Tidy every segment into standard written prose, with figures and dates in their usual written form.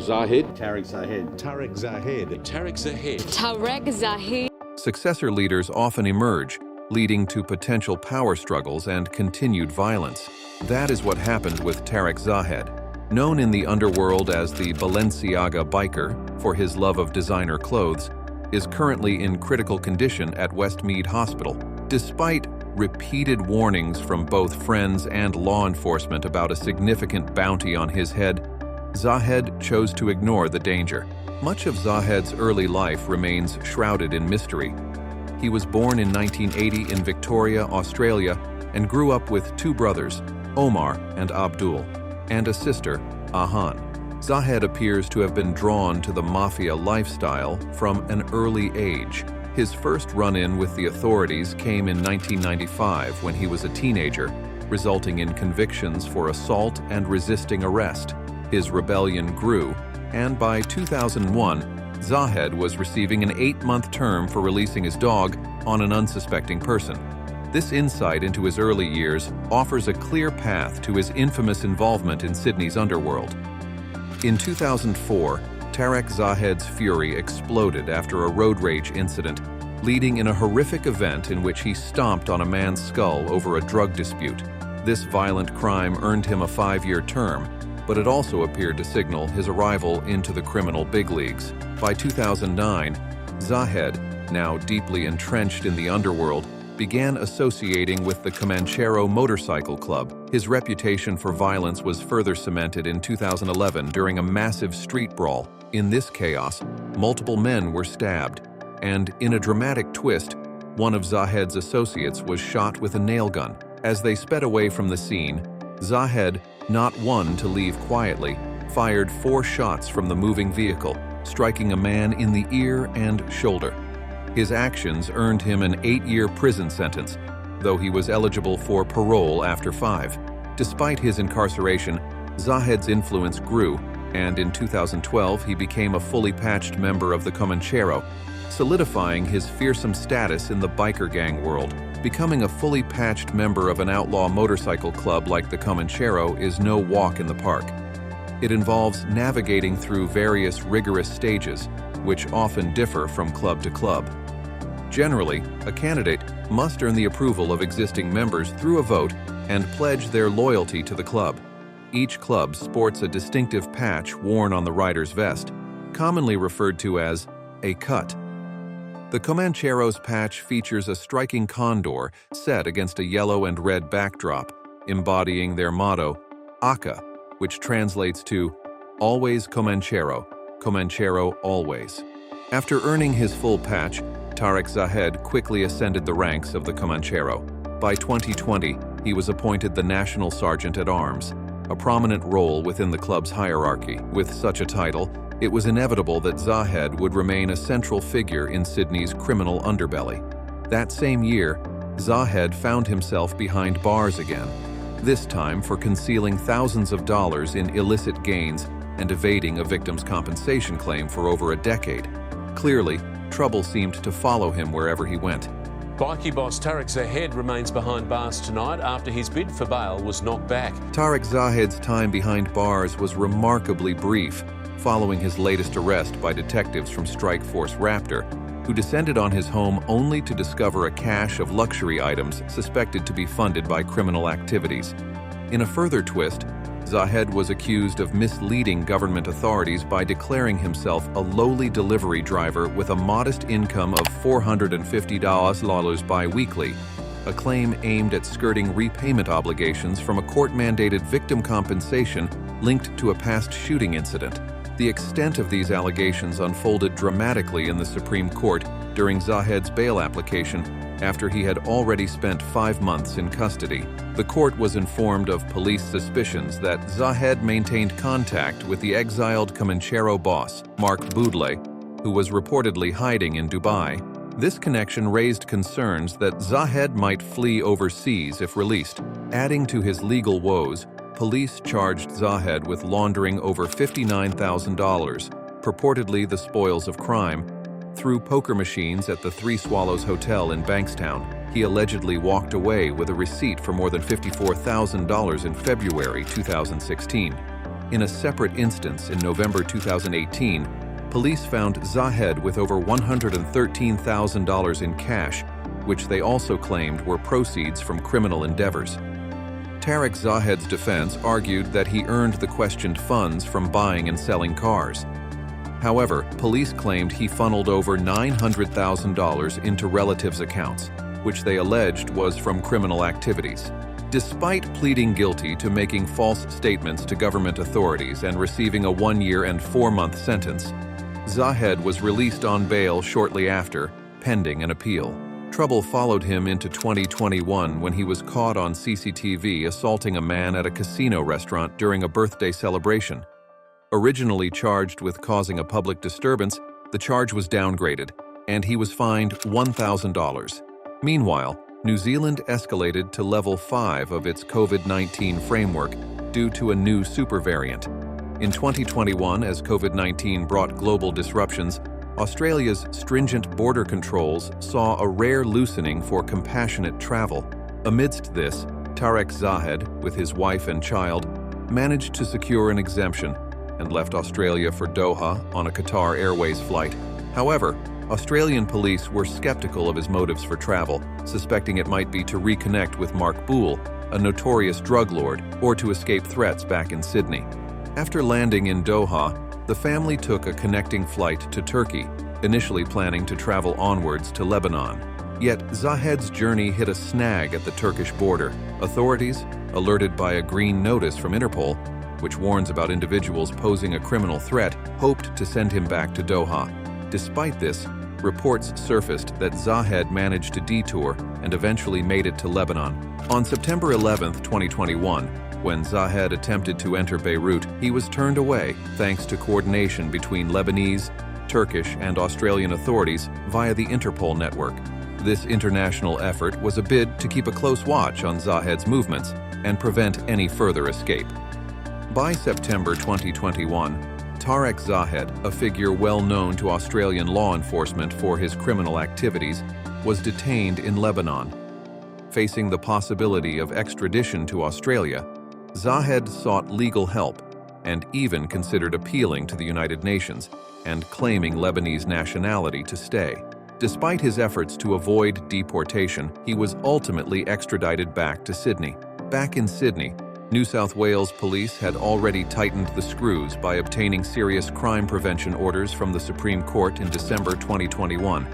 Zahed. Tarek Zahed. Tarek Zahed. Tarek Zahed. Tarek Zahed. Successor leaders often emerge, leading to potential power struggles and continued violence. That is what happened with Tarek Zahed. Known in the underworld as the Balenciaga Biker for his love of designer clothes, is currently in critical condition at Westmead Hospital. Despite repeated warnings from both friends and law enforcement about a significant bounty on his head, Zahed chose to ignore the danger. Much of Zahed's early life remains shrouded in mystery. He was born in 1980 in Victoria, Australia, and grew up with two brothers, Omar and Abdul, and a sister, Aahan. Zahed appears to have been drawn to the mafia lifestyle from an early age. His first run-in with the authorities came in 1995 when he was a teenager, resulting in convictions for assault and resisting arrest. His rebellion grew, and by 2001, Zahed was receiving an 8-month term for releasing his dog on an unsuspecting person. This insight into his early years offers a clear path to his infamous involvement in Sydney's underworld. In 2004, Tarek Zahed's fury exploded after a road rage incident, leading in a horrific event in which he stomped on a man's skull over a drug dispute. This violent crime earned him a 5-year term, but it also appeared to signal his arrival into the criminal big leagues. By 2009, Zahed, now deeply entrenched in the underworld, began associating with the Comanchero Motorcycle Club. His reputation for violence was further cemented in 2011 during a massive street brawl. In this chaos, multiple men were stabbed, and in a dramatic twist, one of Zahed's associates was shot with a nail gun. As they sped away from the scene, Zahed, not one to leave quietly, fired 4 shots from the moving vehicle, striking a man in the ear and shoulder. His actions earned him an 8-year prison sentence, though he was eligible for parole after 5. Despite his incarceration, Zahed's influence grew, and in 2012 he became a fully patched member of the Comanchero, solidifying his fearsome status in the biker gang world. Becoming a fully patched member of an outlaw motorcycle club like the Comanchero is no walk in the park. It involves navigating through various rigorous stages, which often differ from club to club. Generally, a candidate must earn the approval of existing members through a vote and pledge their loyalty to the club. Each club sports a distinctive patch worn on the rider's vest, commonly referred to as a cut. The Comanchero's patch features a striking condor set against a yellow and red backdrop, embodying their motto, Aahan, which translates to Always Comanchero, Comanchero Always. After earning his full patch, Tarek Zahed quickly ascended the ranks of the Comanchero. By 2020, he was appointed the National Sergeant-at-Arms, a prominent role within the club's hierarchy. With such a title, it was inevitable that Zahed would remain a central figure in Sydney's criminal underbelly. That same year, Zahed found himself behind bars again, this time for concealing thousands of dollars in illicit gains and evading a victim's compensation claim for over a decade. Clearly, trouble seemed to follow him wherever he went. Bikie boss Tarek Zahed remains behind bars tonight after his bid for bail was knocked back. Tarek Zahed's time behind bars was remarkably brief, following his latest arrest by detectives from Strike Force Raptor, who descended on his home only to discover a cache of luxury items suspected to be funded by criminal activities. In a further twist, Zahed was accused of misleading government authorities by declaring himself a lowly delivery driver with a modest income of $450 bi-weekly, a claim aimed at skirting repayment obligations from a court-mandated victim compensation linked to a past shooting incident. The extent of these allegations unfolded dramatically in the Supreme Court during Zahed's bail application after he had already spent 5 months in custody. The court was informed of police suspicions that Zahed maintained contact with the exiled Comanchero boss, Mark Boudlet, who was reportedly hiding in Dubai. This connection raised concerns that Zahed might flee overseas if released. Adding to his legal woes, police charged Zahed with laundering over $59,000, purportedly the spoils of crime, through poker machines at the Three Swallows Hotel in Bankstown. He allegedly walked away with a receipt for more than $54,000 in February 2016. In a separate instance in November 2018, police found Zahed with over $113,000 in cash, which they also claimed were proceeds from criminal endeavors. Tarek Zahed's defense argued that he earned the questioned funds from buying and selling cars. However, police claimed he funneled over $900,000 into relatives' accounts, which they alleged was from criminal activities. Despite pleading guilty to making false statements to government authorities and receiving a 1-year and 4-month sentence, Zahed was released on bail shortly after, pending an appeal. Trouble followed him into 2021 when he was caught on CCTV assaulting a man at a casino restaurant during a birthday celebration. Originally charged with causing a public disturbance, the charge was downgraded, and he was fined $1,000. Meanwhile, New Zealand escalated to level 5 of its COVID-19 framework due to a new supervariant. In 2021, as COVID-19 brought global disruptions, Australia's stringent border controls saw a rare loosening for compassionate travel. Amidst this, Tarek Zahed, with his wife and child, managed to secure an exemption and left Australia for Doha on a Qatar Airways flight. However, Australian police were skeptical of his motives for travel, suspecting it might be to reconnect with Mark Boole, a notorious drug lord, or to escape threats back in Sydney. After landing in Doha, the family took a connecting flight to Turkey, initially planning to travel onwards to Lebanon. Yet Zahed's journey hit a snag at the Turkish border. Authorities, alerted by a green notice from Interpol, which warns about individuals posing a criminal threat, hoped to send him back to Doha. Despite this, reports surfaced that Zahed managed to detour and eventually made it to Lebanon. On September 11, 2021, when Zahed attempted to enter Beirut, he was turned away thanks to coordination between Lebanese, Turkish, and Australian authorities via the Interpol network. This international effort was a bid to keep a close watch on Zahed's movements and prevent any further escape. By September 2021, Tarek Zahed, a figure well known to Australian law enforcement for his criminal activities, was detained in Lebanon. Facing the possibility of extradition to Australia, Zahed sought legal help and even considered appealing to the United Nations and claiming Lebanese nationality to stay. Despite his efforts to avoid deportation, he was ultimately extradited back to Sydney. Back in Sydney, New South Wales police had already tightened the screws by obtaining serious crime prevention orders from the Supreme Court in December 2021.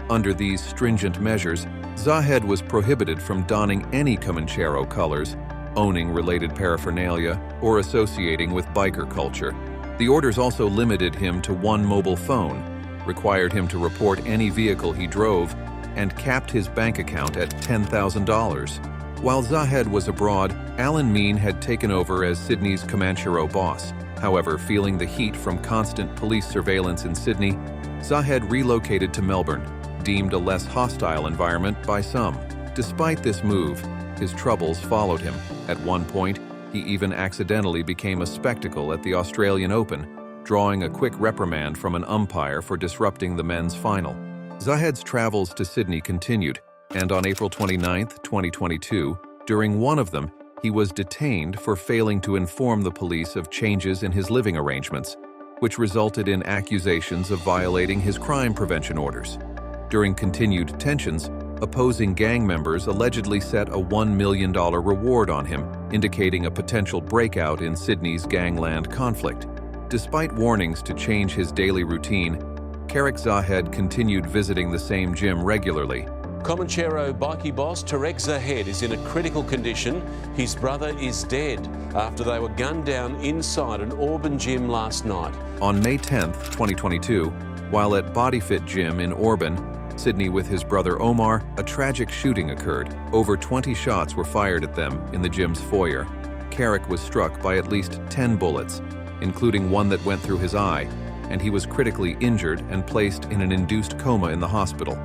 Under these stringent measures, Zahed was prohibited from donning any Comanchero colors, owning related paraphernalia, or associating with biker culture. The orders also limited him to one mobile phone, required him to report any vehicle he drove, and capped his bank account at $10,000. While Zahed was abroad, Alan Mean had taken over as Sydney's Comanchero boss. However, feeling the heat from constant police surveillance in Sydney, Zahed relocated to Melbourne, deemed a less hostile environment by some. Despite this move, his troubles followed him. At one point, he even accidentally became a spectacle at the Australian Open, drawing a quick reprimand from an umpire for disrupting the men's final. Zahed's travels to Sydney continued, and on April 29, 2022, during one of them, he was detained for failing to inform the police of changes in his living arrangements, which resulted in accusations of violating his crime prevention orders. During continued tensions, opposing gang members allegedly set a $1 million reward on him, indicating a potential breakout in Sydney's gangland conflict. Despite warnings to change his daily routine, Tarek Zahed continued visiting the same gym regularly. Comanchero bikie boss Tarek Zahed is in a critical condition. His brother is dead after they were gunned down inside an Auburn gym last night. On May 10, 2022, while at BodyFit Gym in Auburn, Sydney with his brother Omar, a tragic shooting occurred. Over 20 shots were fired at them in the gym's foyer. Tarek was struck by at least 10 bullets, including one that went through his eye, and he was critically injured and placed in an induced coma in the hospital.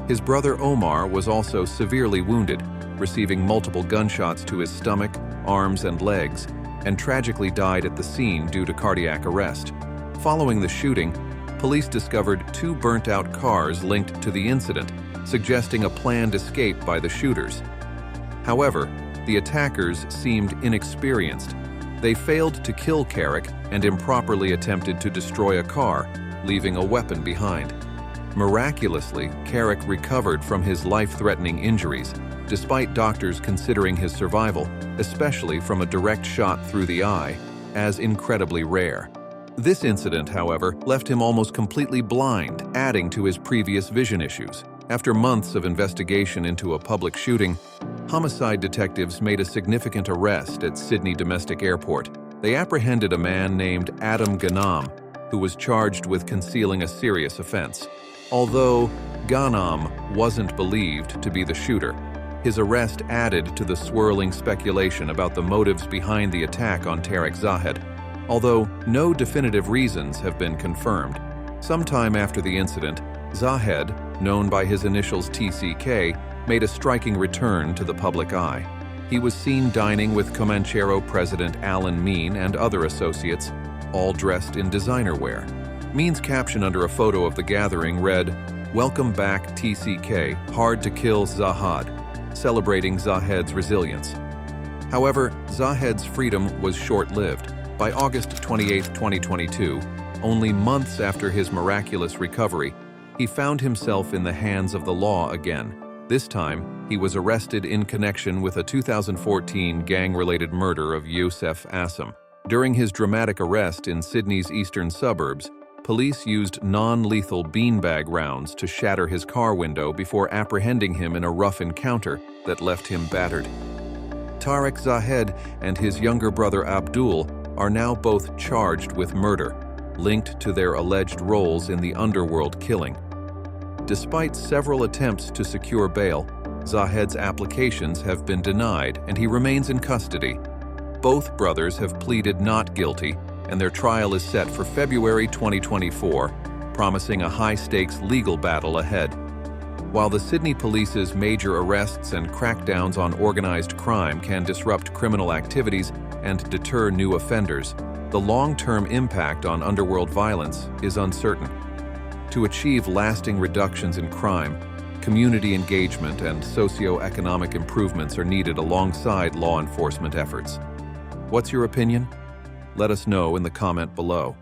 His brother Omar was also severely wounded, receiving multiple gunshots to his stomach, arms, and legs, and tragically died at the scene due to cardiac arrest. Following the shooting, police discovered 2 burnt-out cars linked to the incident, suggesting a planned escape by the shooters. However, the attackers seemed inexperienced, They failed to kill Tarek and improperly attempted to destroy a car, leaving a weapon behind. Miraculously, Tarek recovered from his life-threatening injuries, despite doctors considering his survival, especially from a direct shot through the eye, as incredibly rare. This incident, however, left him almost completely blind, adding to his previous vision issues. After months of investigation into a public shooting, homicide detectives made a significant arrest at Sydney Domestic Airport. They apprehended a man named Adam Ghanem, who was charged with concealing a serious offense. Although Ghanem wasn't believed to be the shooter, his arrest added to the swirling speculation about the motives behind the attack on Tarek Zahed, although no definitive reasons have been confirmed. Sometime after the incident, Zahed, known by his initials TCK, made a striking return to the public eye. He was seen dining with Comanchero President Alan Mean and other associates, all dressed in designer wear. Mean's caption under a photo of the gathering read, "Welcome back TCK, hard to kill Zahed," celebrating Zahed's resilience. However, Zahed's freedom was short-lived. By August 28, 2022, only months after his miraculous recovery, he found himself in the hands of the law again. This time, he was arrested in connection with a 2014 gang-related murder of Youssef Assam. During his dramatic arrest in Sydney's eastern suburbs, police used non-lethal beanbag rounds to shatter his car window before apprehending him in a rough encounter that left him battered. Tarek Zahed and his younger brother Abdul are now both charged with murder, linked to their alleged roles in the Underworld killing. Despite several attempts to secure bail, Zahed's applications have been denied and he remains in custody. Both brothers have pleaded not guilty, and their trial is set for February 2024, promising a high-stakes legal battle ahead. While the Sydney Police's major arrests and crackdowns on organized crime can disrupt criminal activities and deter new offenders, the long-term impact on underworld violence is uncertain. To achieve lasting reductions in crime, community engagement and socio-economic improvements are needed alongside law enforcement efforts. What's your opinion? Let us know in the comment below.